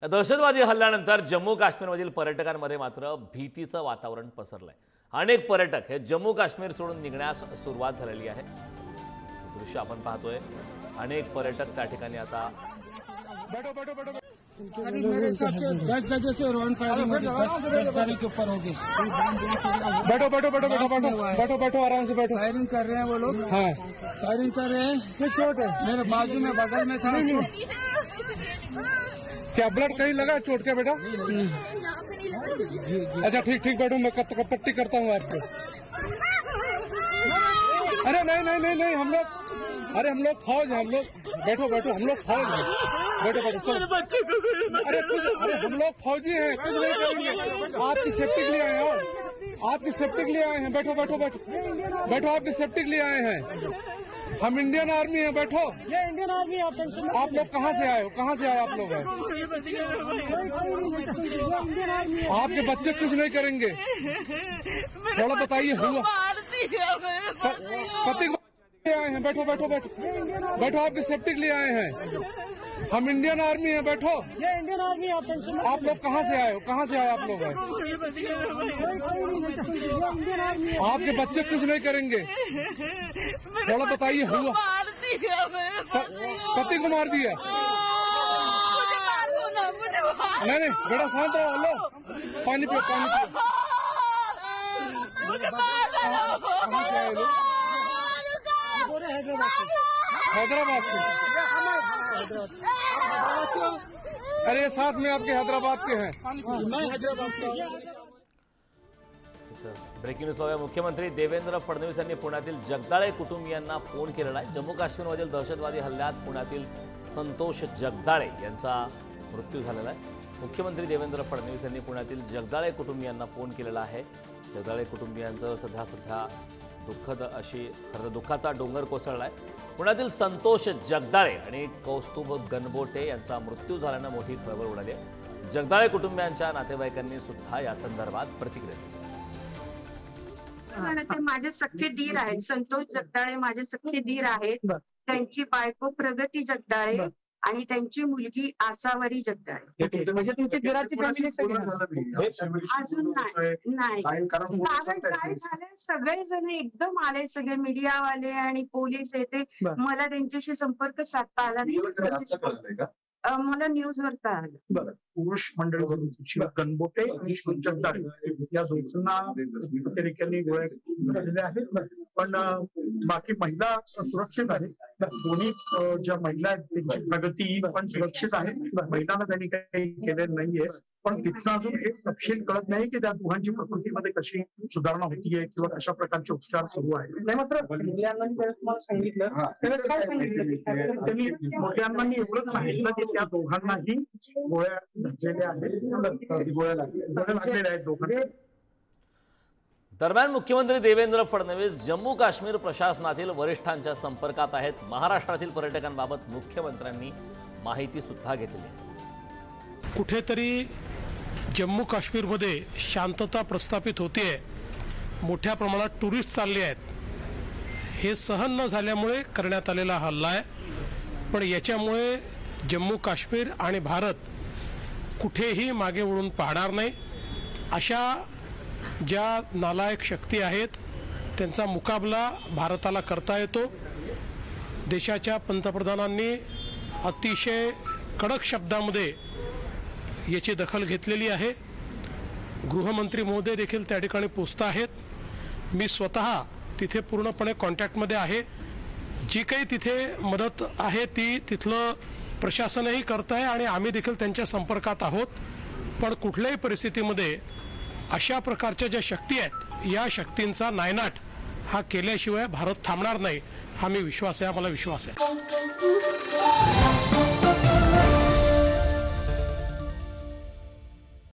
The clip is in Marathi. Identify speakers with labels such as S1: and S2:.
S1: दहशतवादी हल्ल्यानंतर जम्मू काश्मीरमधील पर्यटकांमध्ये मात्र भीतीचं वातावरण पसरलंय। अनेक पर्यटक हे जम्मू काश्मीर सोडून निघण्यास सुरुवात झालेली आहे। दृश्य आपण पाहतोय, अनेक पर्यटक त्या ठिकाणी आता
S2: मेरे हिसाब से 10 जगह से राउंड फायरिंग होगी, 10 जाने के ऊपर होगी। बैठो बैठो बैठो बैठो बैठो बैठो बैठो आराम से बैठो। फायरिंग कर रहे हैं वो लोग। हाँ फायरिंग कर रहे हैं। किस चोट है? मेरे बाजू में बगल में था। क्या ब्लड कहीं लगा चोट क्या बेटा? अच्छा ठीक ठीक बैठो, मैं पट्टी करता हूँ आपको। अरे नहीं नहीं नहीं नहीं हम लोग फौज हैं, हम लोग बैठो बैठो, हम लोग फौज हैं, बैठो बैठो चलो। अरे हम लोग फौजी हैं, कुछ नहीं करेंगे। आपकी सेफ्टी के लिए आए हैं, आपकी सेफ्टी के लिए आए हैं। बैठो बैठो बैठो बैठो, आपकी सेफ्टी के लिए आए हैं। हम इंडियन आर्मी हैं, बैठो। ये इंडियन आर्मी है। आप लोग कहाँ से आए हो? कहाँ से आए आप लोग? आपके बच्चे कुछ नहीं करेंगे, थोड़ा बताइए। हुआ पति आए हैं, बैठो बैठो बैठो बैठो, आपकी सेफ्टी के लिए आए हैं। हम इंडियन आर्मी हैं, बैठो। ये इंडियन आर्मी है। आप लोग कहाँ से आए हो? कहाँ से आए आप लोग? आपके बच्चे कुछ नहीं करेंगे, थोड़ा बताइए। हुआ पति को मार दिया? नहीं नहीं बेटा शांत रहो, लो पानी पियो, पानी पियो। कहाँ से आए लोग? हैदराबाद से। अरे साथ में आपके हैदराबाद के हैं।
S1: ब्रेकिंग न्यूज पाहूया। मुख्यमंत्री देवेंद्र फडणवीस यांनी पुण्यातील जगदाळे कुटुंबियांना फोन केलेला आहे। जम्मू काश्मीरमधील दहशतवादी हल्ल्यात पुण्यातील संतोष जगदाळे यांचा मृत्यू झालेला आहे। मुख्यमंत्री देवेंद्र फडणवीस यांनी पुण्यातील जगदाळे कुटुंबियांना फोन केलेला आहे। जगदाळे कुटुंबियांचं सध्या खरं दुःखाचा डोंगर कोसळलाय। पुण्यातील संतोष जगदाळे आणि कौस्तुभ गणबोटे यांचा मृत्यू झाल्यानं मोठी खळबळ उडाली आहे। जगदाळे कुटुंबियांच्या नातेवाईकांनी सुद्धा या संदर्भात प्रतिक्रिया दिली।
S3: ते माझे सख्खे दीर आहेत, संतोष जगदाळे माझे सख्खे दीर आहेत। त्यांची बायको प्रगती जगदाळे आणि त्यांची मुलगी आसावरी जगदाळे।
S2: म्हणजे तुमची घराची
S3: अजून नाही कारण काय झालंय, सगळेजण एकदम आले, सगळे मीडियावाले आणि पोलीस येते। मला त्यांच्याशी संपर्क साधता आला नाही, मला न्यूज वर कळालं।
S4: पुरुष मंडळी गणबोटे आणि जगदाळे या दोघांना अतिरेक्यांनी गोळ्या झालेल्या आहेत, पण बाकी महिला सुरक्षित आहेत। दोन्ही ज्या महिला आहेत त्यांची प्रगती पण सुरक्षित आहे, महिलांना त्यांनी काही केलेलं नाहीये। पण तिथं अजून हे तपशील कळत नाही की त्या दोघांची प्रकृतीमध्ये कशी सुधारणा होतीये किंवा कशा प्रकारचे उपचार सुरू आहेत।
S2: नाही मात्र तुम्हाला सांगितलं
S4: त्यांनी मोठ्यांना एवढंच सांगितलं की त्या दोघांनाही गोळ्या घातलेल्या आहेत, गोळ्या लागलेल्या आहेत दोघांना।
S1: दरम्यान मुख्यमंत्री देवेंद्र फडणवीस जम्मू काश्मीर प्रशासनातील वरिष्ठांच्या संपर्कात आहेत। महाराष्ट्रातील पर्यटकांबाबत मुख्यमंत्र्यांनी माहिती सुद्धा घेतली आहे।
S5: कुठेतरी जम्मू काश्मीरमध्ये शांतता प्रस्थापित होतीये, मोठ्या प्रमाणात टुरिस्ट चालले आहेत, हे सहन न झाल्यामुळे करण्यात आलेला हल्ला आहे। पण याच्यामुळे जम्मू काश्मीर आणि भारत कुठेही मागे वळून पाहणार नाही। अशा ज्या नालायक शक्ती आहेत त्यांचा मुकाबला भारताला करता येतो। देशाच्या पंतप्रधानांनी अतिशय कडक शब्दामध्ये याची दखल घेतलेली आहे। गृहमंत्री महोदय देखील त्या ठिकाणी पोहोचत आहेत। मी स्वतः तिथे पूर्णपणे कॉन्टॅक्टमध्ये आहे। जी काही तिथे मदत आहे ती तिथलं प्रशासनही करत आहे आणि आम्ही देखील त्यांच्या संपर्कात आहोत। पण कुठल्याही परिस्थितीमध्ये अशा प्रकारच्या ज्या शक्ती आहेत या शक्तींचा नायनाट हा केल्याशिवाय भारत थांबणार नाही, हा मी विश्वास आहे, आम्हाला विश्वास आहे।